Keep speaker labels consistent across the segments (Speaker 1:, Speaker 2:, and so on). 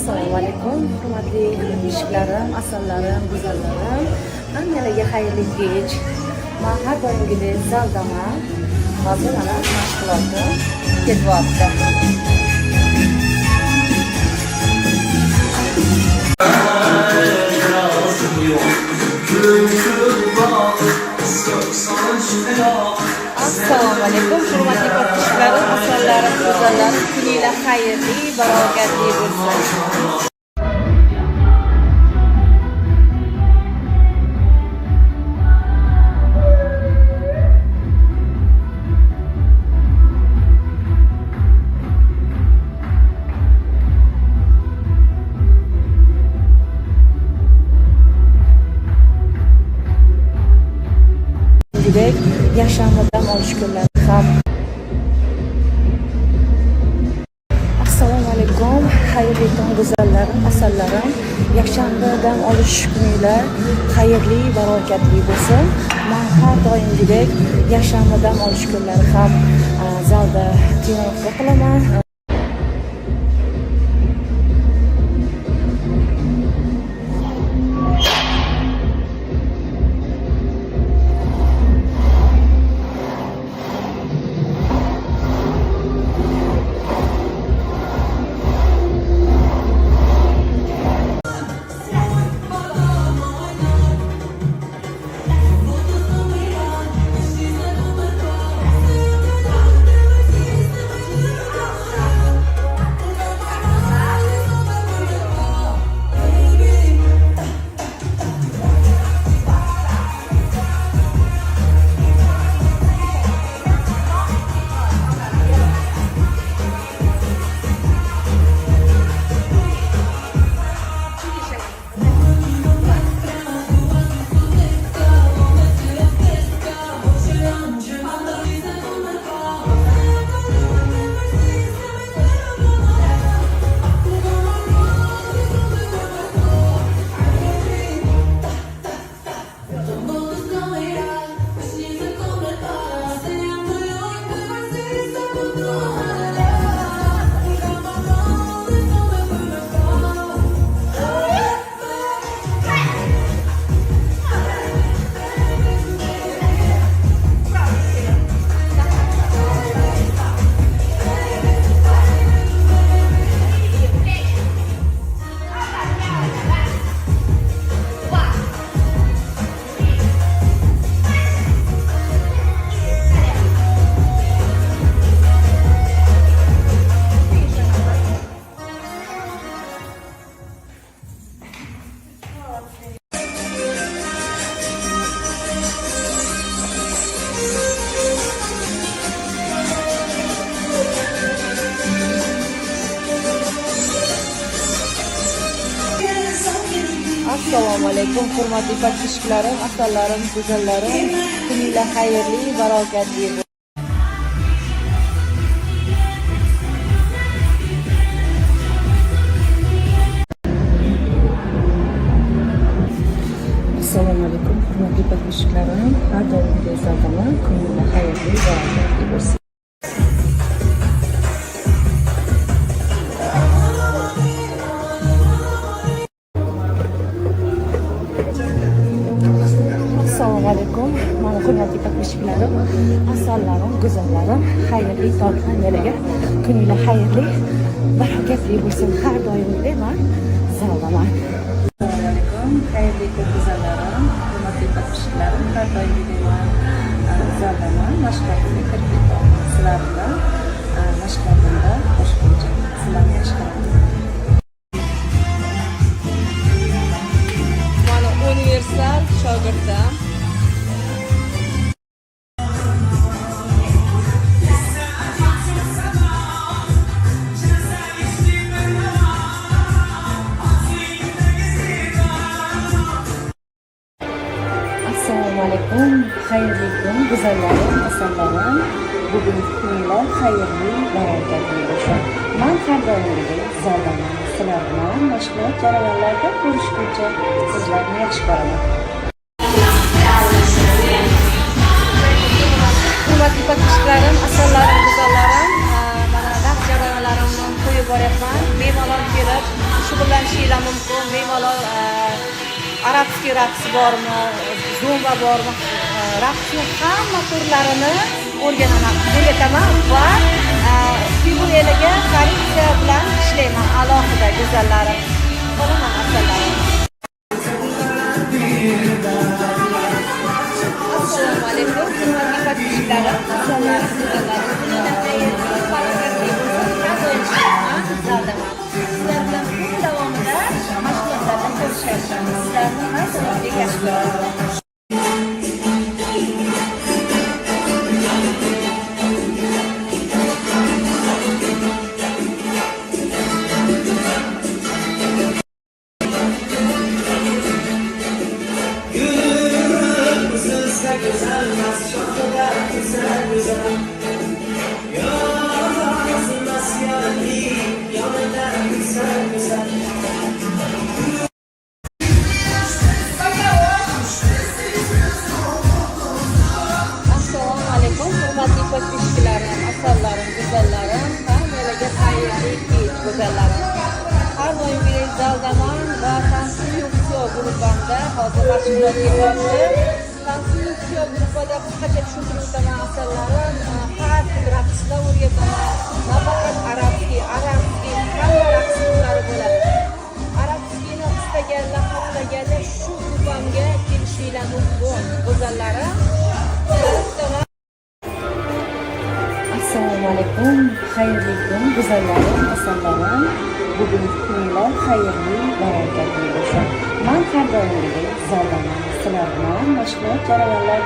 Speaker 1: Assalomu alaykum, hurmatli mushiklarim, asallarim, go'zallarim. Hammalarga xayrli kech. Men har doimgidek zaldaman. Hozir mana mashg'ulotim ketyapti. Assalomu alaykum, hurmatli podpischiklarim, asallarim, go'zallarim. Kuninglar xayrli, barokatli bo'lsin. Yaşamda dam olish kunlari ham. Assalomu alaykum, xayrli tong go'zallarim, asallarim. Yakshanba dam olish kuninglar xayrli, barokatli bo'lsin. Men har doimgidek yakshanba dam olish kunlari ham zalda trenirovka qilaman. Assalomu alaykum, hurmatli podpischiklarim, asallarim, go'zallarim. Kuninglar xayrli, barokatli bo'lsin. Assalomu alaykum, hurmatli podpischiklarim, har doimgidek zaldaman. Kuninglar xayrli, barokatli bo'lsin. Assalomu alaykum, mana hurmatli podpischiklarim, asallarim, go'zallarim, xayrli tong hammalarga kuninglar xayrli, barokatli bo'lsin. Har doimgidek men zaldaman. Assalomu alaykum, xayrli go'zallarim, hurmatli podpischiklarim, har doimgidek men zaldaman. Mashg'ulotga kirib ketaman. Sizlar bilan mashg'ulotimda qo'shimcha sizlarni chiqaraman. Mana universal shogirdim. Assalomu alaykum, xayrli kun, go'zallarim, asallarim. Bugungi kunlar xayrli, barokatli bo'lsin. Men har doimgidek zaldaman. Sizlar bilan mashg'ulot jarayonlarida ko'rishguncha sizlarni yaxshi ko'raman. Hurmatli podpischiklarim, asallarim, go'zallarim, mana vaqt jarayonlarimni qo'yib boryapman. Bemalol kelib, shu arabskiy raqs bormi, zumba bormi, raqsni hamma turlarini o'rgataman va figuralaga korreksiya bilan ishlayman alohida go'zallarim. Qolaman asalarim. Assalomu alaykum, hurmatli podpischiklarim, assalomu sizlar bilan kun davomida mashg'ulotlarda ko'rishamiz. Sizlarni har doim yaxshi ko'raman. Hurmatli podpischiklarim, asalarim, go'zallarim, hammalarga xayrli kech go'zallarim. Har doimgidek zaldaman va Tansiyo guruhimda hozir mashg'ulot ketyapti. Tansiyo guruhida qisqacha tushuntirib o'taman asalarim. Har xil raqslar o'rgataman. Nafaqat arabskiy, hamma raqs turlari bo'ladi. Arabskiyni istaganlar, xohlaganlar shu guruhimga kelishinglar mumkin go'zallarim. Assalomu alaykum, xayrli kun, go'zallarim, asalarim. Bugungi kunlar xayrli, barakatli bo'lsin. Men har doimgidek zaldaman. Sizlar bilan mashg'ulot jarayonlar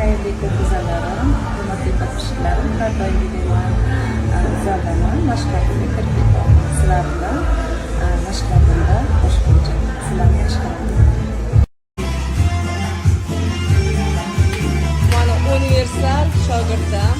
Speaker 1: xayrli kun go'zallarim, hurmatli podpischiklarim, har doimgidek zaldaman, mashg'ulotga kirib ketaman. asarlarimdan, mashqlarimdan boshqacha sizlarni yaxshi ko'raman.
Speaker 2: Mana universal shogirdim.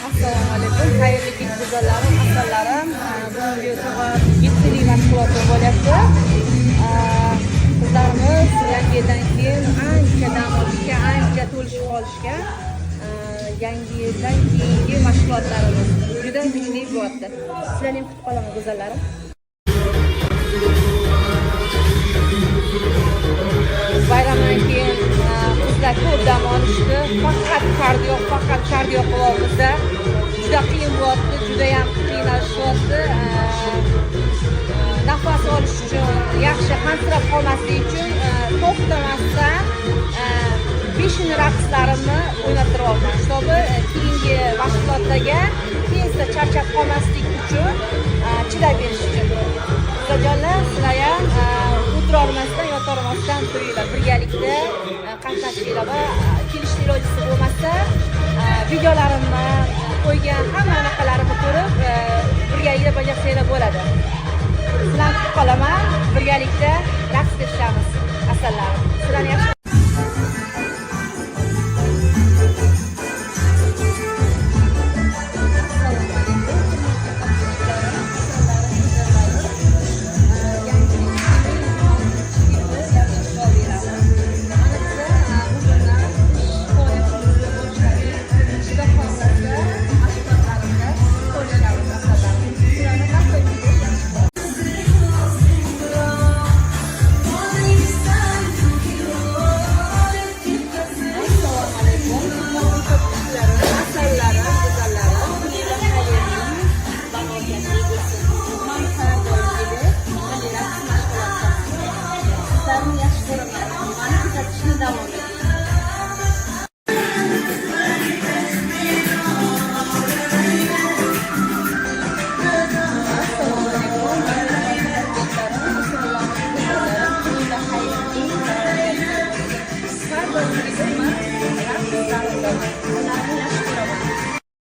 Speaker 2: Assalomu alaykum, xayrli kech go'zallarim, asallarim. Bugungi soat 7 mashg'uloti bo'lyapti. Qizlarimiz yangi yildan keyin ancha dam olishga, ancha to'lishib qolishga, yangi yildan keyingi mashg'ulotlarimiz juda kuchli bo'lyapti. Sizlarni ham kutib qolaman go'zallarim. Bayramdan keyin qizlar ko'p dam olishdi. Faqat kardio qilyapmizda. Juda qiyin bo'lyapti, juda ham qiynalishyapti. Nafas olish uchun, yaxshi hansirab qolmaslik uchun to'xtamasdan 5 raqslarimni o'ynattiryapman. Hisobi keyingi mashg'ulotlarga tezda charchab qolmaslik uchun, chidab berish uchun. Qizlarjonlar, sizlar ham o'tirolmasdan, yotormasdan turinglar, birgalikda qatnashinglar va kelishni ilojisi bo'lmasa, videolarimni qo'ygan hamma anaqalarimni ko'rib, birgalikda bajarsanglar bo'ladi. Sizlarni kutib qolaman, birgalikda raqs qilamiz. Asallarim, sizlarni yaxshi ko'raman. Mani kuzatishni davom ettiring.